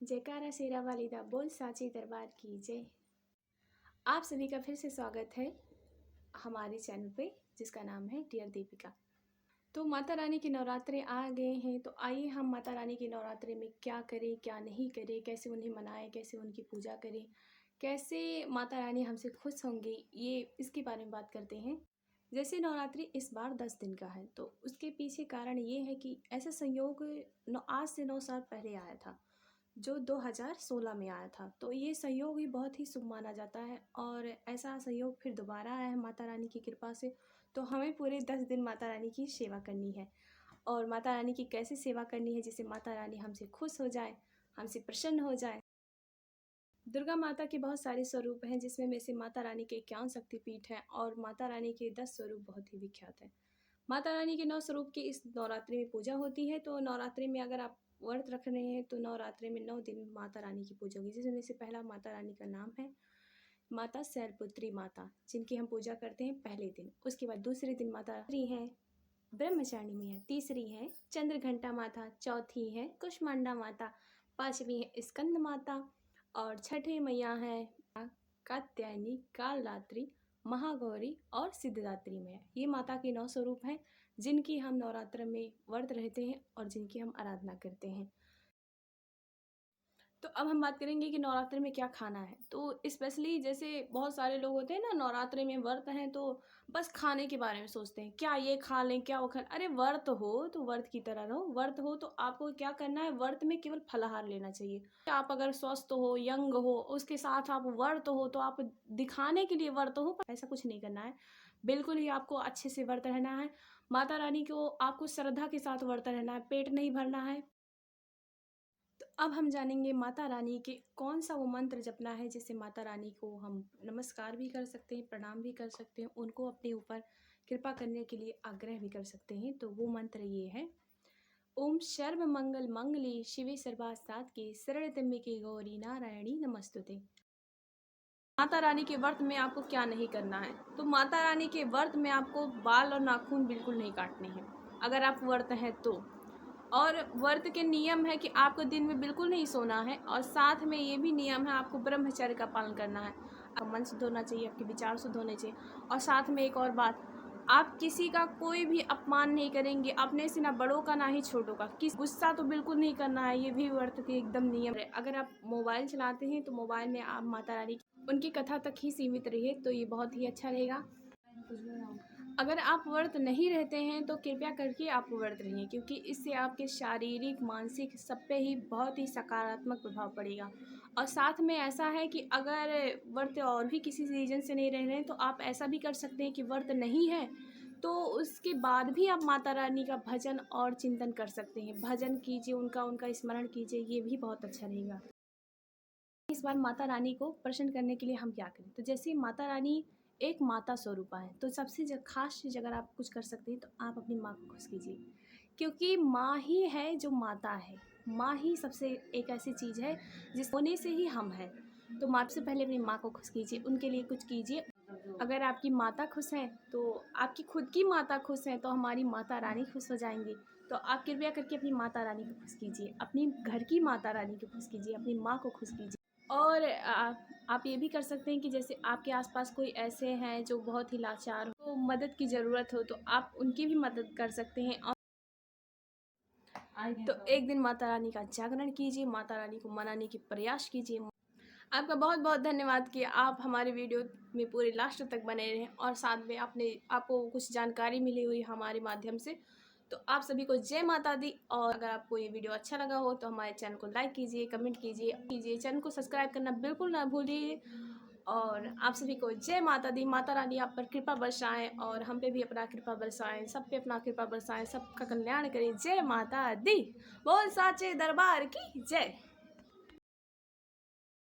जयकारा शेरा वाली दा बोल साची दरबार की जय। आप सभी का फिर से स्वागत है हमारे चैनल पे जिसका नाम है डियर दीपिका। तो माता रानी के नवरात्रे आ गए हैं, तो आइए हम माता रानी के नवरात्रे में क्या करें क्या नहीं करें, कैसे उन्हें मनाएं, कैसे उनकी पूजा करें, कैसे माता रानी हमसे खुश होंगी, ये इसके बारे में बात करते हैं। जैसे नवरात्रि इस बार 10 दिन का है, तो उसके पीछे कारण ये है कि ऐसा संयोग आज से 9 साल पहले आया था जो 2016 में आया था। तो ये संयोग ही बहुत ही शुभ माना जाता है और ऐसा संयोग फिर दोबारा आया है माता रानी की कृपा से। तो हमें पूरे 10 दिन माता रानी की सेवा करनी है। और माता रानी की कैसे सेवा करनी है जिससे माता रानी हमसे खुश हो जाए, हमसे प्रसन्न हो जाए। दुर्गा माता के बहुत सारे स्वरूप हैं, जिसमें में से माता रानी के 51 शक्तिपीठ हैं और माता रानी के 10 स्वरूप बहुत ही विख्यात हैं। माता रानी के 9 स्वरूप की इस नवरात्रि में पूजा होती है। तो नवरात्रि में अगर आप व्रत रख रहे हैं तो नवरात्रि में 9 दिन माता रानी की पूजा होगी, जिसमें से पहला माता रानी का नाम है माता शैलपुत्री माता, जिनकी हम पूजा करते हैं पहले दिन। उसके बाद दूसरे दिन माता रानी है ब्रह्मचारिणी में है, तीसरी है चंद्रघंटा माता, चौथी है कुष्मांडा माता, पांचवी है स्कंद माता और छठे मैया है कात्यायनी, कालरात्रि, महागौरी और सिद्धदात्री में है। ये माता के 9 स्वरूप हैं जिनकी हम नवरात्र में व्रत रहते हैं और जिनकी हम आराधना करते हैं। तो अब हम बात करेंगे कि नवरात्रि में क्या खाना है। तो स्पेशली जैसे बहुत सारे लोग होते हैं ना, नवरात्रि में व्रत हैं तो बस खाने के बारे में सोचते हैं, क्या ये खा लें, क्या वो खा। अरे व्रत हो तो व्रत की तरह रहो। व्रत हो तो आपको क्या करना है, व्रत में केवल फलाहार लेना चाहिए। आप अगर स्वस्थ हो, यंग हो, उसके साथ आप व्रत हो तो आप दिखाने के लिए व्रत हो, ऐसा कुछ नहीं करना है। बिल्कुल ही आपको अच्छे से व्रत रहना है। माता रानी को आपको श्रद्धा के साथ व्रत रहना है, पेट नहीं भरना है। तो अब हम जानेंगे माता रानी के कौन सा वो मंत्र जपना है जिससे माता रानी को हम नमस्कार भी कर सकते हैं, प्रणाम भी कर सकते हैं, उनको अपने ऊपर कृपा करने के लिए आग्रह भी कर सकते हैं। तो वो मंत्र ये है, ओम सर्व मंगल मंगली शिवे सर्वासात्के शरण्यत्र्यंबके गौरी नारायणी नमस्तुते। माता रानी के व्रत में आपको क्या नहीं करना है। तो माता रानी के व्रत में आपको बाल और नाखून बिल्कुल नहीं काटने हैं अगर आप व्रत हैं तो। और व्रत के नियम है कि आपको दिन में बिल्कुल नहीं सोना है और साथ में ये भी नियम है आपको ब्रह्मचर्य का पालन करना है। आपका मन शुद्ध होना चाहिए, आपके विचार शुद्ध होने चाहिए। और साथ में एक और बात, आप किसी का कोई भी अपमान नहीं करेंगे, अपने से ना बड़ों का ना ही छोटों का। गुस्सा तो बिल्कुल नहीं करना है, ये भी व्रत के एकदम नियम है। अगर आप मोबाइल चलाते हैं तो मोबाइल में आप माता रानी उनकी कथा तक ही सीमित रहिए, तो ये बहुत ही अच्छा रहेगा। अगर आप व्रत नहीं रहते हैं तो कृपया करके आप व्रत रहिए, क्योंकि इससे आपके शारीरिक मानसिक सब पे ही बहुत ही सकारात्मक प्रभाव पड़ेगा। और साथ में ऐसा है कि अगर व्रत और भी किसी रीजन से नहीं रह रहे हैं तो आप ऐसा भी कर सकते हैं कि व्रत नहीं है तो उसके बाद भी आप माता रानी का भजन और चिंतन कर सकते हैं। भजन कीजिए, उनका स्मरण कीजिए, ये भी बहुत अच्छा रहेगा। इस बार माता रानी को प्रसन्न करने के लिए हम क्या करें। तो जैसे माता रानी एक माता स्वरूपा है, तो सबसे खास चीज़ अगर आप कुछ कर सकते हैं तो आप अपनी माँ को खुश कीजिए, क्योंकि माँ ही है जो माता है। माँ ही सबसे एक ऐसी चीज़ है जिस होने से ही हम हैं। तो माँ से पहले अपनी माँ को खुश कीजिए, उनके लिए कुछ कीजिए। अगर आपकी माता खुश है तो आपकी खुद की माता खुश है तो हमारी माता रानी खुश हो जाएंगी। तो आप कृपया करके अपनी माता रानी को खुश कीजिए, अपनी घर की माता रानी को खुश कीजिए, अपनी माँ को खुश कीजिए। और आप ये भी कर सकते हैं कि जैसे आपके आसपास कोई ऐसे हैं जो बहुत ही लाचार हो, तो मदद की ज़रूरत हो, तो आप उनकी भी मदद कर सकते हैं। और तो एक दिन माता रानी का जागरण कीजिए, माता रानी को मनाने की प्रयास कीजिए। आपका बहुत बहुत धन्यवाद कि आप हमारे वीडियो में पूरे लास्ट तक बने रहें और साथ में आपको कुछ जानकारी मिली हुई हमारे माध्यम से। तो आप सभी को जय माता दी। और अगर आपको ये वीडियो अच्छा लगा हो तो हमारे चैनल को लाइक कीजिए, कमेंट कीजिए, चैनल को सब्सक्राइब करना बिल्कुल ना भूलिए। और आप सभी को जय माता दी। माता रानी आप पर कृपा बरसाएं और हम पे भी अपना कृपा बरसाएं, सब पे अपना कृपा बरसाएं, सबका कल्याण करें। जय माता दी। बोल साचे दरबार की जय।